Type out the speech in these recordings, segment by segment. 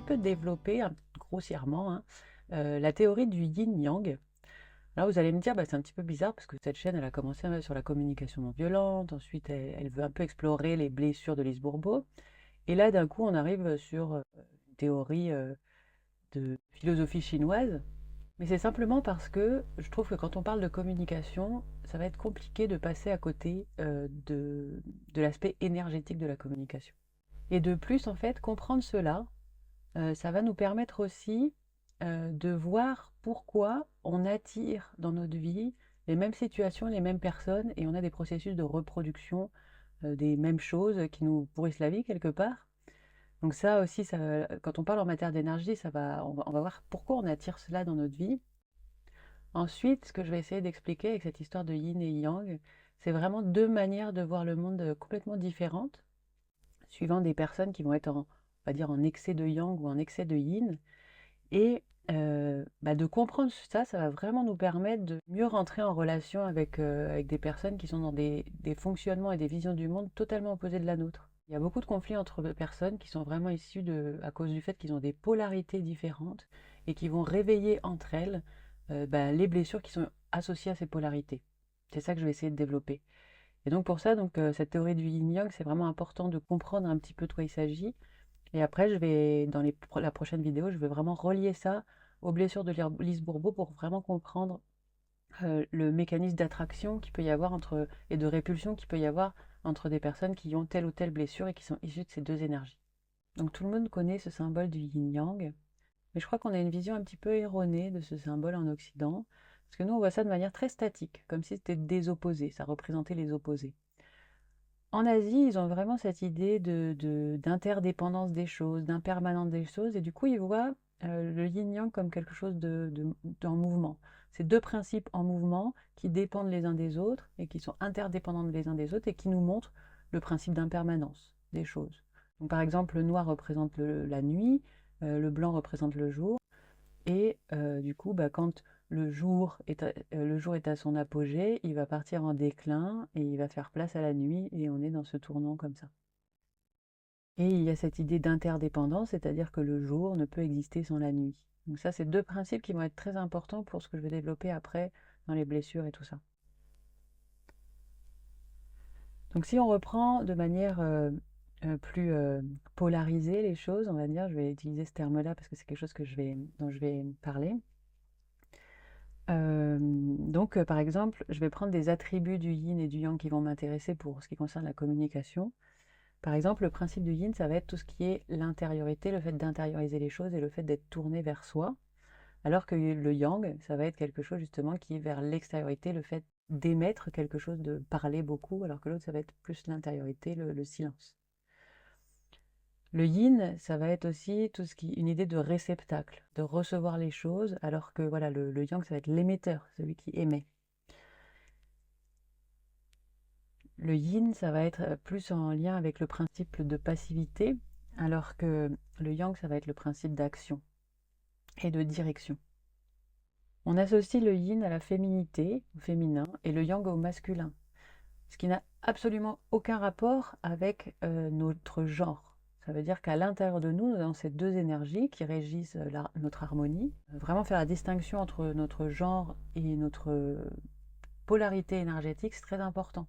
peu développer, grossièrement, hein, la théorie du yin-yang. Là, vous allez me dire, bah, c'est un petit peu bizarre parce que cette chaîne, elle a commencé sur la communication non violente, ensuite elle veut un peu explorer les blessures de Lise Bourbeau, et là, d'un coup, on arrive sur une théorie de philosophie chinoise, mais c'est simplement parce que je trouve que quand on parle de communication, ça va être compliqué de passer à côté de l'aspect énergétique de la communication. Et de plus, en fait, comprendre cela, ça va nous permettre aussi de voir pourquoi on attire dans notre vie les mêmes situations, les mêmes personnes, et on a des processus de reproduction des mêmes choses qui nous pourrissent la vie quelque part. Donc ça aussi, quand on parle en matière d'énergie, on va voir pourquoi on attire cela dans notre vie. Ensuite, ce que je vais essayer d'expliquer avec cette histoire de yin et yang, c'est vraiment deux manières de voir le monde complètement différentes, suivant des personnes qui vont être on va dire, en excès de yang ou en excès de yin. Et de comprendre ça, ça va vraiment nous permettre de mieux rentrer en relation avec des personnes qui sont dans des fonctionnements et des visions du monde totalement opposés de la nôtre. Il y a beaucoup de conflits entre personnes qui sont vraiment issues à cause du fait qu'ils ont des polarités différentes et qui vont réveiller entre elles les blessures qui sont associées à ces polarités. C'est ça que je vais essayer de développer. Et donc pour ça, cette théorie du yin-yang, c'est vraiment important de comprendre un petit peu de quoi il s'agit. Et après, dans la prochaine vidéo, je vais vraiment relier ça aux blessures de Lise Bourbeau pour vraiment comprendre le mécanisme d'attraction qu'il peut y avoir et de répulsion qu'il peut y avoir entre des personnes qui ont telle ou telle blessure et qui sont issues de ces deux énergies. Donc tout le monde connaît ce symbole du yin-yang, mais je crois qu'on a une vision un petit peu erronée de ce symbole en Occident, parce que nous on voit ça de manière très statique, comme si c'était des opposés, ça représentait les opposés. En Asie, ils ont vraiment cette idée d'interdépendance des choses, d'impermanence des choses, et du coup, ils voient le yin-yang comme quelque chose en mouvement. C'est deux principes en mouvement qui dépendent les uns des autres et qui sont interdépendants les uns des autres et qui nous montrent le principe d'impermanence des choses. Donc, par exemple, le noir représente la nuit, le blanc représente le jour, et du coup, quand le jour est à son apogée, il va partir en déclin et il va faire place à la nuit et on est dans ce tournant comme ça. Et il y a cette idée d'interdépendance, c'est-à-dire que le jour ne peut exister sans la nuit. Donc ça, c'est deux principes qui vont être très importants pour ce que je vais développer après dans les blessures et tout ça. Donc si on reprend de manière plus polarisée les choses, on va dire, je vais utiliser ce terme-là parce que c'est quelque chose dont je vais parler. Par exemple, je vais prendre des attributs du yin et du yang qui vont m'intéresser pour ce qui concerne la communication. Par exemple, le principe du yin, ça va être tout ce qui est l'intériorité, le fait d'intérioriser les choses et le fait d'être tourné vers soi. Alors que le yang, ça va être quelque chose justement qui est vers l'extériorité, le fait d'émettre quelque chose, de parler beaucoup, alors que l'autre, ça va être plus l'intériorité, le silence. Le yin, ça va être aussi une idée de réceptacle, de recevoir les choses, alors que voilà, le yang, ça va être l'émetteur, celui qui émet. Le yin, ça va être plus en lien avec le principe de passivité, alors que le yang, ça va être le principe d'action et de direction. On associe le yin à la féminité, au féminin, et le yang au masculin, ce qui n'a absolument aucun rapport avec notre genre. Ça veut dire qu'à l'intérieur de nous, nous avons ces deux énergies qui régissent notre harmonie. Vraiment faire la distinction entre notre genre et notre polarité énergétique, c'est très important.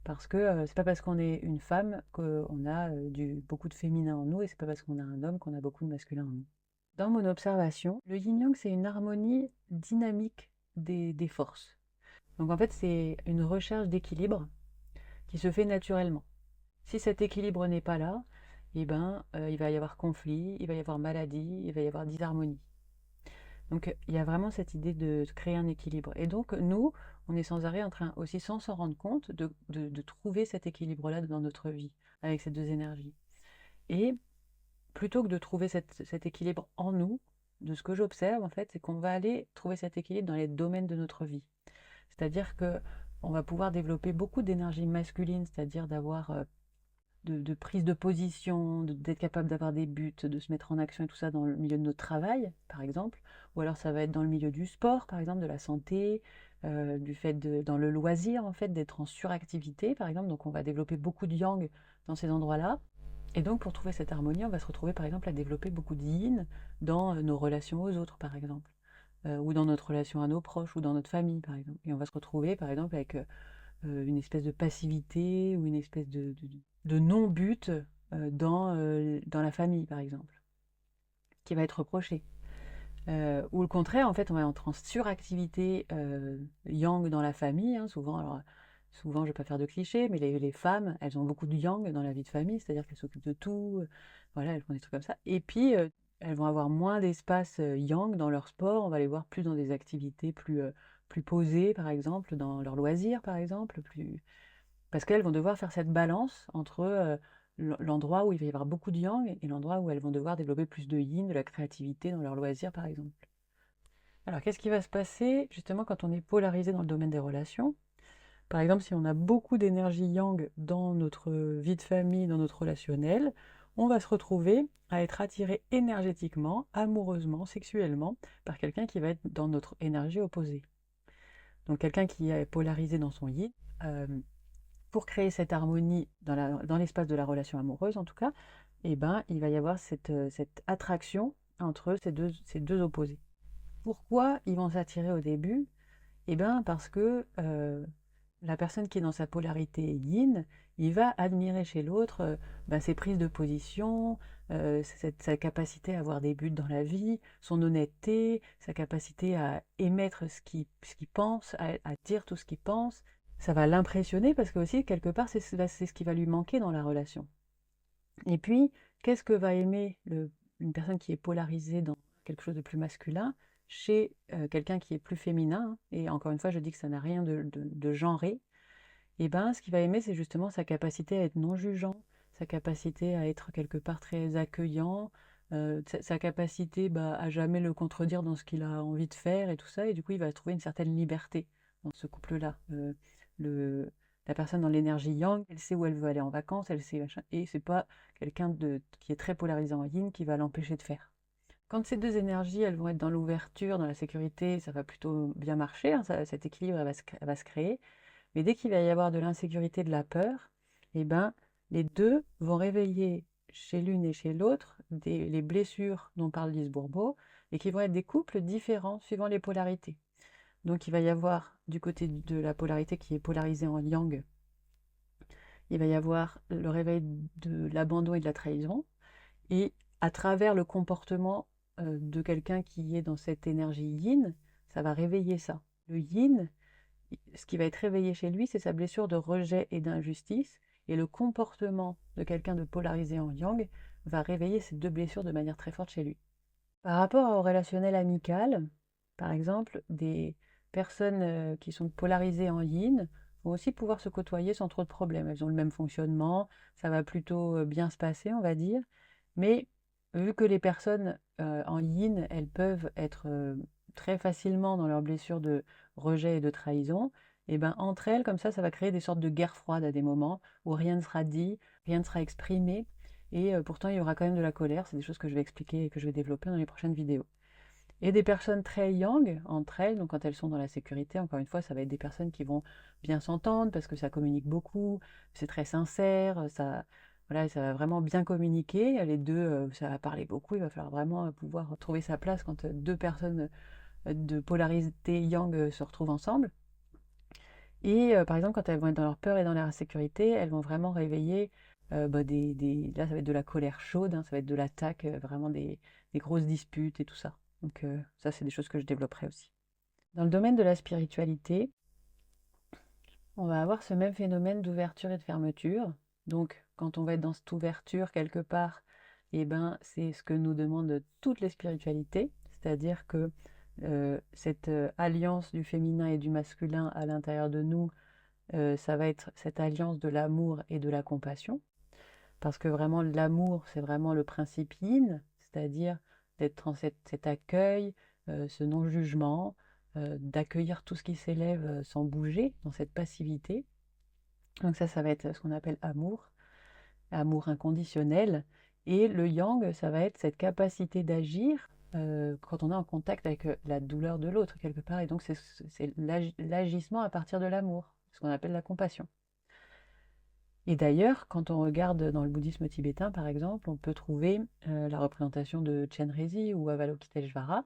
Parce que c'est pas parce qu'on est une femme qu'on a beaucoup de féminin en nous, et c'est pas parce qu'on a un homme qu'on a beaucoup de masculin en nous. Dans mon observation, le yin-yang, c'est une harmonie dynamique des forces. Donc en fait, c'est une recherche d'équilibre qui se fait naturellement. Si cet équilibre n'est pas là, il va y avoir conflit, il va y avoir maladie, il va y avoir disharmonie. Donc il y a vraiment cette idée de créer un équilibre. Et donc nous, on est sans arrêt en train aussi, sans s'en rendre compte, de trouver cet équilibre-là dans notre vie, avec ces deux énergies. Et plutôt que de trouver cet équilibre en nous, de ce que j'observe en fait, c'est qu'on va aller trouver cet équilibre dans les domaines de notre vie. C'est-à-dire que on va pouvoir développer beaucoup d'énergie masculine, c'est-à-dire d'avoir de prise de position, d'être capable d'avoir des buts, de se mettre en action et tout ça dans le milieu de notre travail, par exemple. Ou alors ça va être dans le milieu du sport, par exemple, de la santé, dans le loisir, en fait, d'être en suractivité, par exemple. Donc on va développer beaucoup de yang dans ces endroits-là. Et donc pour trouver cette harmonie, on va se retrouver par exemple à développer beaucoup de yin dans nos relations aux autres, par exemple, ou dans notre relation à nos proches, ou dans notre famille, par exemple. Et on va se retrouver par exemple avec une espèce de passivité ou une espèce de non-but dans la famille, par exemple, qui va être reproché. Ou le contraire, en fait, on va entrer en suractivité yang dans la famille, hein, souvent. Alors, souvent, je ne vais pas faire de clichés, mais les femmes, elles ont beaucoup de yang dans la vie de famille, c'est-à-dire qu'elles s'occupent de tout, voilà, elles font des trucs comme ça. Et puis, elles vont avoir moins d'espace yang dans leur sport, on va les voir plus dans des activités plus posées, par exemple, dans leurs loisirs, par exemple, parce qu'elles vont devoir faire cette balance entre l'endroit où il va y avoir beaucoup de yang et l'endroit où elles vont devoir développer plus de yin, de la créativité dans leurs loisirs, par exemple. Alors, qu'est-ce qui va se passer justement quand on est polarisé dans le domaine des relations? Par exemple, si on a beaucoup d'énergie yang dans notre vie de famille, dans notre relationnel, on va se retrouver à être attiré énergétiquement, amoureusement, sexuellement, par quelqu'un qui va être dans notre énergie opposée. Donc quelqu'un qui est polarisé dans son yin, pour créer cette harmonie dans l'espace de la relation amoureuse en tout cas, eh ben, il va y avoir cette attraction entre ces deux opposés. Pourquoi ils vont s'attirer au début? Eh bien parce que la personne qui est dans sa polarité yin, il va admirer chez l'autre ses prises de position, sa capacité à avoir des buts dans la vie, son honnêteté, sa capacité à émettre ce qu'il pense, à dire tout ce qu'il pense. Ça va l'impressionner parce que aussi, quelque part, c'est ce qui va lui manquer dans la relation. Et puis, qu'est-ce que va aimer une personne qui est polarisée dans quelque chose de plus masculin chez quelqu'un qui est plus féminin, hein, et encore une fois, je dis que ça n'a rien de genré, et ben, ce qu'il va aimer, c'est justement sa capacité à être non jugeant, sa capacité à être quelque part très accueillant, sa capacité à jamais le contredire dans ce qu'il a envie de faire et tout ça, et du coup, il va trouver une certaine liberté dans ce couple-là. Le, la personne dans l'énergie yang, elle sait où elle veut aller en vacances, elle sait machin, et c'est pas quelqu'un qui est très polarisé en yin qui va l'empêcher de faire. Quand ces deux énergies, elles vont être dans l'ouverture, dans la sécurité, ça va plutôt bien marcher, hein, cet équilibre elle va se créer. Mais dès qu'il va y avoir de l'insécurité, de la peur, eh ben, les deux vont réveiller chez l'une et chez l'autre les blessures dont parle Lise Bourbeau, et qui vont être des couples différents suivant les polarités. Donc il va y avoir du côté de la polarité qui est polarisée en yang, il va y avoir le réveil de l'abandon et de la trahison, et à travers le comportement de quelqu'un qui est dans cette énergie yin, ça va réveiller ça. Le yin, ce qui va être réveillé chez lui, c'est sa blessure de rejet et d'injustice, et le comportement de quelqu'un de polarisé en yang va réveiller ces deux blessures de manière très forte chez lui. Par rapport au relationnel amical, par exemple, des personnes qui sont polarisées en yin vont aussi pouvoir se côtoyer sans trop de problèmes. Elles ont le même fonctionnement, ça va plutôt bien se passer, on va dire. Mais vu que les personnes en yin, elles peuvent être très facilement dans leurs blessures de rejet et de trahison, et ben entre elles, comme ça va créer des sortes de guerres froides à des moments où rien ne sera dit, rien ne sera exprimé, et pourtant il y aura quand même de la colère. C'est des choses que je vais expliquer et que je vais développer dans les prochaines vidéos. Et des personnes très yang entre elles, donc quand elles sont dans la sécurité, encore une fois, ça va être des personnes qui vont bien s'entendre parce que ça communique beaucoup, c'est très sincère, voilà, ça va vraiment bien communiquer. Les deux, ça va parler beaucoup, il va falloir vraiment pouvoir trouver sa place quand deux personnes de polarité yang se retrouvent ensemble. Et par exemple, quand elles vont être dans leur peur et dans leur insécurité, elles vont vraiment réveiller là, ça va être de la colère chaude, hein, ça va être de l'attaque, vraiment des grosses disputes et tout ça. Donc ça, c'est des choses que je développerai aussi. Dans le domaine de la spiritualité, on va avoir ce même phénomène d'ouverture et de fermeture. Donc, quand on va être dans cette ouverture quelque part, eh ben, c'est ce que nous demandent toutes les spiritualités, c'est-à-dire que cette alliance du féminin et du masculin à l'intérieur de nous, ça va être cette alliance de l'amour et de la compassion, parce que vraiment l'amour, c'est vraiment le principe yin, c'est-à-dire d'être dans cet accueil, ce non-jugement, d'accueillir tout ce qui s'élève sans bouger, dans cette passivité. Donc ça va être ce qu'on appelle amour, amour inconditionnel. Et le yang, ça va être cette capacité d'agir quand on est en contact avec la douleur de l'autre, quelque part. Et donc c'est l'agissement à partir de l'amour, ce qu'on appelle la compassion. Et d'ailleurs, quand on regarde dans le bouddhisme tibétain, par exemple, on peut trouver la représentation de Chenrezig ou Avalokiteshvara,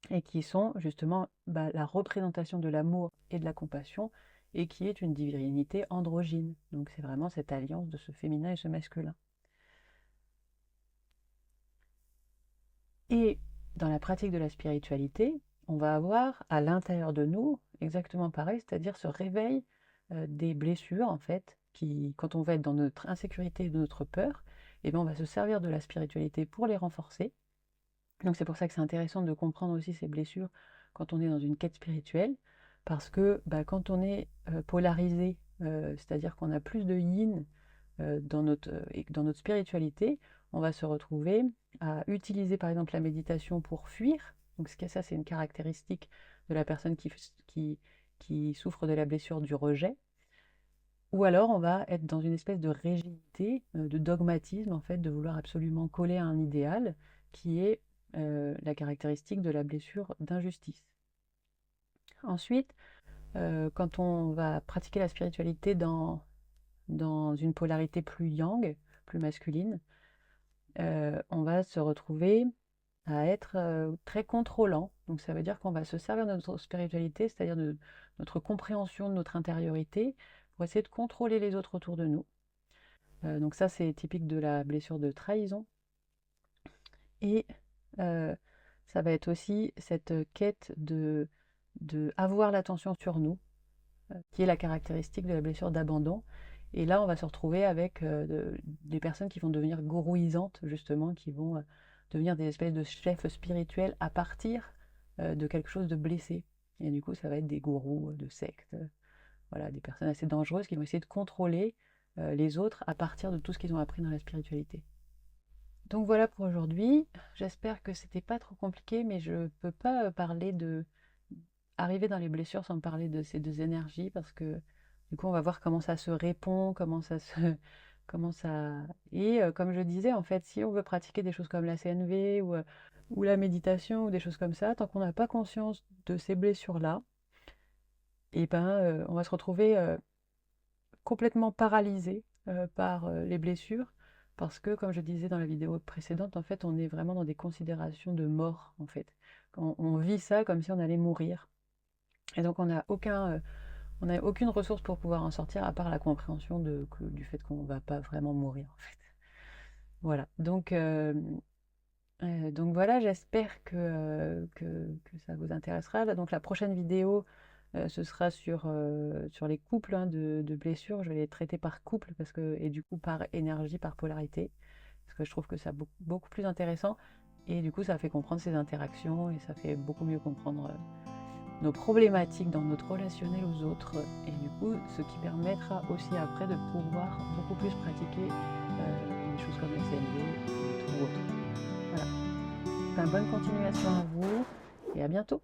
et qui sont justement la représentation de l'amour et de la compassion, et qui est une divinité androgyne. Donc c'est vraiment cette alliance de ce féminin et ce masculin. Et dans la pratique de la spiritualité, on va avoir à l'intérieur de nous exactement pareil, c'est-à-dire ce réveil des blessures, en fait, qui, quand on va être dans notre insécurité et notre peur, et bien on va se servir de la spiritualité pour les renforcer. Donc c'est pour ça que c'est intéressant de comprendre aussi ces blessures quand on est dans une quête spirituelle, parce que quand on est polarisé, c'est-à-dire qu'on a plus de yin dans notre spiritualité, on va se retrouver à utiliser par exemple la méditation pour fuir. Donc ça, c'est une caractéristique de la personne qui souffre de la blessure du rejet. Ou alors on va être dans une espèce de rigidité, de dogmatisme en fait, de vouloir absolument coller à un idéal qui est la caractéristique de la blessure d'injustice. Ensuite, quand on va pratiquer la spiritualité dans une polarité plus yang, plus masculine, on va se retrouver à être très contrôlant. Donc ça veut dire qu'on va se servir de notre spiritualité, c'est-à-dire de notre compréhension de notre intériorité, pour essayer de contrôler les autres autour de nous. Donc ça, c'est typique de la blessure de trahison. Et ça va être aussi cette quête de avoir l'attention sur nous, qui est la caractéristique de la blessure d'abandon. Et là, on va se retrouver avec des personnes qui vont devenir gourouisantes, justement, qui vont devenir des espèces de chefs spirituels à partir de quelque chose de blessé. Et du coup, ça va être des gourous de sectes, voilà, des personnes assez dangereuses qui vont essayer de contrôler les autres à partir de tout ce qu'ils ont appris dans la spiritualité. Donc voilà pour aujourd'hui. J'espère que c'était pas trop compliqué, mais je peux pas parler de arriver dans les blessures sans parler de ces deux énergies, parce que du coup on va voir comment ça se répond, comment ça se comment ça et comme je disais, en fait, si on veut pratiquer des choses comme la CNV ou la méditation ou des choses comme ça, tant qu'on n'a pas conscience de ces blessures là, et on va se retrouver complètement paralysé par les blessures, parce que, comme je disais dans la vidéo précédente, en fait, on est vraiment dans des considérations de mort, en fait. On vit ça comme si on allait mourir. Et donc, on n'a aucune ressource pour pouvoir en sortir, à part la compréhension du fait qu'on ne va pas vraiment mourir, en fait. Voilà. Donc voilà, j'espère que ça vous intéressera. Là, donc la prochaine vidéo, ce sera sur les couples de blessures. Je vais les traiter par couple et du coup par énergie, par polarité, parce que je trouve que c'est beaucoup plus intéressant. Et du coup, ça fait comprendre ces interactions et ça fait beaucoup mieux comprendre nos problématiques dans notre relationnel aux autres. Et du coup, ce qui permettra aussi après de pouvoir beaucoup plus pratiquer des choses comme la CNV ou autre. Voilà. Bonne continuation à vous et à bientôt.